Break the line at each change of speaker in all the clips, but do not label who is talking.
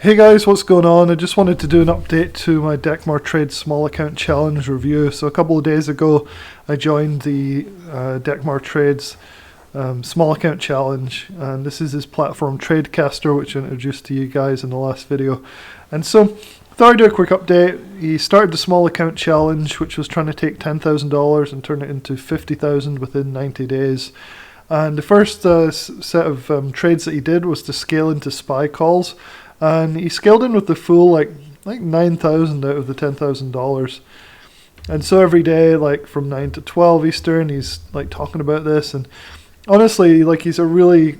Hey guys, what's going on? I just wanted to do an update to my Dekmar Trade Small Account Challenge review. So a couple of days ago, I joined the Dekmar Trades Small Account Challenge, and this is his platform Tradecaster, which I introduced to you guys in the last video. And so, thought I'd do a quick update. He started the Small Account Challenge, which was trying to take $10,000 and turn it into $50,000 within 90 days. And the first set of trades that he did was to scale into SPY calls. And he scaled in with the full like 9,000 out of the $10,000. And so every day, like from 9 to 12 Eastern, he's like talking about this. And honestly, like he's a really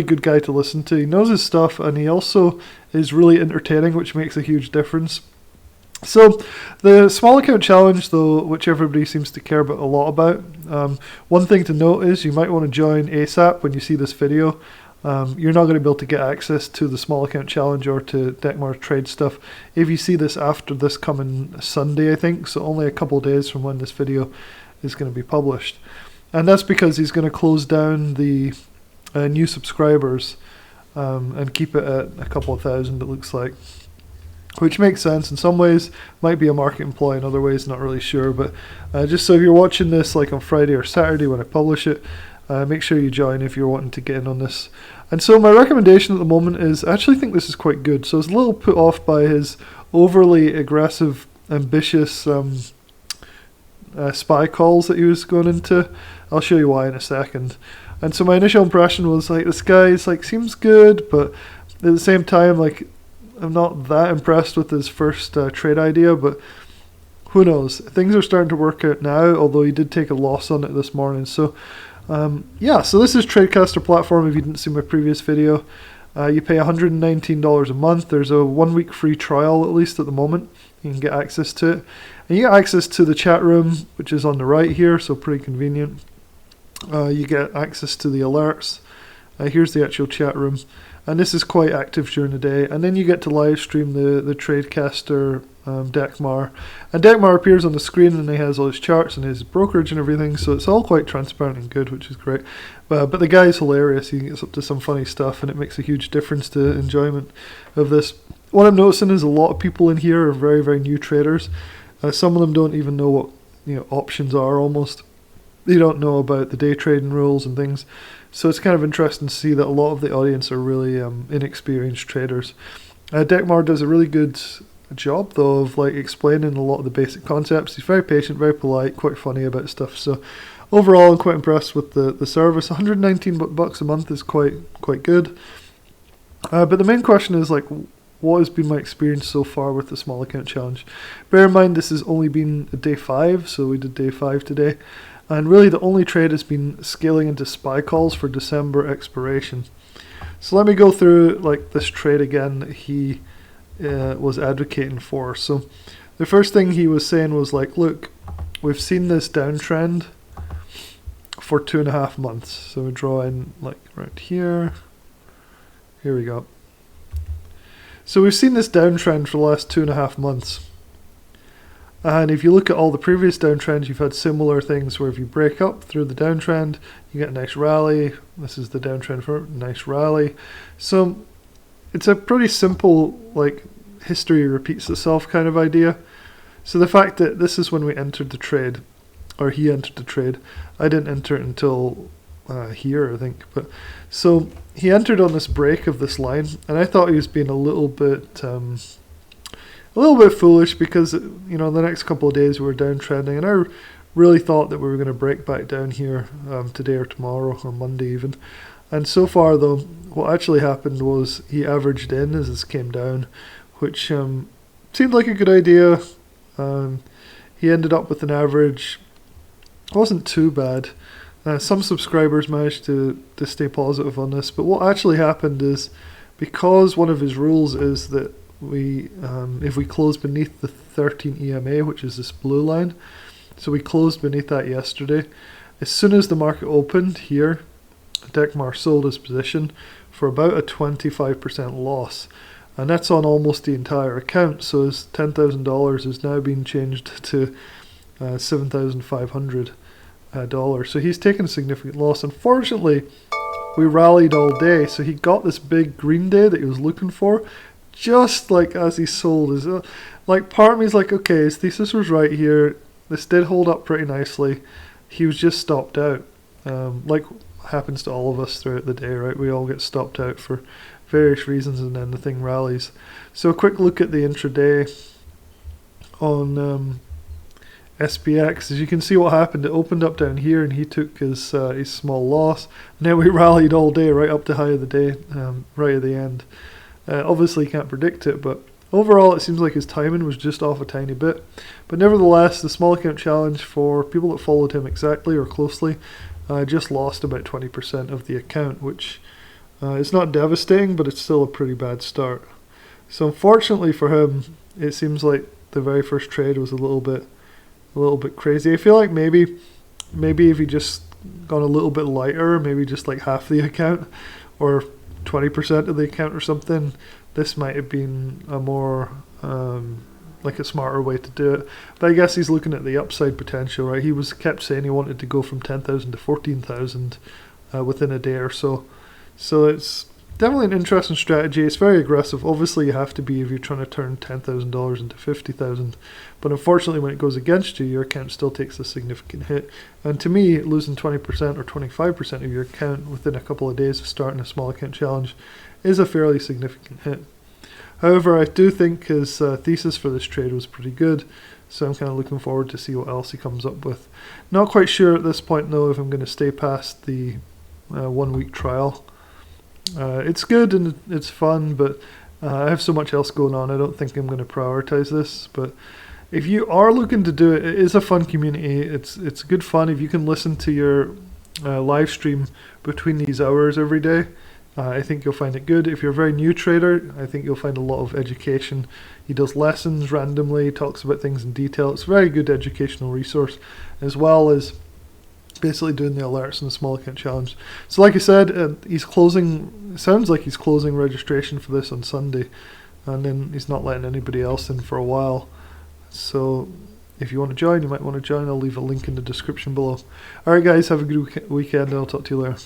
good guy to listen to. He knows his stuff, and he also is really entertaining, which makes a huge difference. So the small account challenge, though, which everybody seems to care about a lot about, one thing to note is you might want to join ASAP when you see this video. You're not going to be able to get access to the small account challenge or to Dekmar trade stuff if you see this after this coming Sunday, I think, so only a couple of days from when this video is going to be published. And that's because he's going to close down the new subscribers and keep it at a couple of thousand, it looks like, which makes sense. In some ways might be a market ploy, in other ways not really sure, but just so if you're watching this like on Friday or Saturday when I publish it, make sure you join if you're wanting to get in on this. And so my recommendation at the moment is, I actually think this is quite good. So I was a little put off by his overly aggressive, ambitious SPY calls that he was going into. I'll show you why in a second. And so my initial impression was like, this guy's like seems good, but at the same time, like I'm not that impressed with his first trade idea, but who knows? Things are starting to work out now, although he did take a loss on it this morning. So yeah, so this is Tradecaster platform. If you didn't see my previous video, you pay $119 a month. There's a 1 week free trial, at least at the moment. You can get access to it. And you get access to the chat room, which is on the right here, so pretty convenient. You get access to the alerts. Here's the actual chat room. And this is quite active during the day. And then you get to live stream the Tradecaster Dekmar. And Dekmar appears on the screen, and he has all his charts and his brokerage and everything. So it's all quite transparent and good, which is great. But the guy's hilarious. He gets up to some funny stuff, and it makes a huge difference to enjoyment of this. What I'm noticing is a lot of people in here are very, very new traders. Some of them don't even know what options are almost. They don't know about the day trading rules and things. So it's kind of interesting to see that a lot of the audience are really inexperienced traders. Dekmar does a really good job, though, of like explaining a lot of the basic concepts. He's very patient, very polite, quite funny about stuff. So overall, I'm quite impressed with the service. $119 a month is quite good. But the main question is like, what has been my experience so far with the small account challenge? Bear in mind this has only been day 5, so we did day 5 today. And really the only trade has been scaling into SPY calls for December expiration. So let me go through like this trade again that he was advocating for. So the first thing he was saying was like, look, we've seen this downtrend for 2.5 months. So we draw in like right here. Here we go. So we've seen this downtrend for the last 2.5 months. And if you look at all the previous downtrends, you've had similar things where if you break up through the downtrend, you get a nice rally. This is the downtrend for a nice rally. So it's a pretty simple, like, history repeats itself kind of idea. So the fact that this is when we entered the trade, or he entered the trade, I didn't enter it until here, I think. But so he entered on this break of this line, and I thought he was being a little bit foolish because, the next couple of days we were downtrending, and I really thought that we were going to break back down here today or tomorrow or Monday even. And so far, though, what actually happened was he averaged in as this came down, which seemed like a good idea. He ended up with an average, wasn't too bad. Some subscribers managed to stay positive on this, but what actually happened is, because one of his rules is that if we close beneath the 13 EMA, which is this blue line, so we closed beneath that yesterday. As soon as the market opened here, Dekmar sold his position for about a 25% loss, and that's on almost the entire account. So his $10,000 is now being changed to $7,500. So he's taken a significant loss. Unfortunately, we rallied all day, so he got this big green day that he was looking for, just like as he sold. Is like part of me is like, okay, his thesis was right here. This did hold up pretty nicely. He was just stopped out, like happens to all of us throughout the day, right? We all get stopped out for various reasons, and then the thing rallies. So a quick look at the intraday on SPX. As you can see what happened, it opened up down here and he took his small loss. Now we rallied all day right up to high of the day, right at the end. Obviously you can't predict it, but overall it seems like his timing was just off a tiny bit. But nevertheless, the small account challenge for people that followed him exactly or closely just lost about 20% of the account, which is not devastating, but it's still a pretty bad start. So unfortunately for him, it seems like the very first trade was a little bit crazy. I feel like maybe if he just gone a little bit lighter, maybe just like half the account or 20% of the account or something, this might have been a more like a smarter way to do it. But I guess he's looking at the upside potential, right? He was kept saying he wanted to go from 10,000 to 14,000 within a day or so. So it's definitely an interesting strategy. It's very aggressive. Obviously, you have to be if you're trying to turn $10,000 into 50,000. But unfortunately, when it goes against you, your account still takes a significant hit. And to me, losing 20% or 25% of your account within a couple of days of starting a small account challenge is a fairly significant hit. However, I do think his thesis for this trade was pretty good, so I'm kind of looking forward to see what else he comes up with. Not quite sure at this point, though, if I'm going to stay past the 1 week trial. It's good and it's fun, but I have so much else going on. I don't think I'm going to prioritize this. But if you are looking to do it, it is a fun community. It's good fun if you can listen to your live stream between these hours every day. I think you'll find it good. If you're a very new trader, I think you'll find a lot of education. He does lessons randomly, talks about things in detail. It's a very good educational resource, as well as basically doing the alerts in the small account challenge. So like I said, he's closing, sounds like he's closing registration for this on Sunday, and then he's not letting anybody else in for a while. So if you want to join, you might want to join. I'll leave a link in the description below. Alright guys, have a good weekend and I'll talk to you later.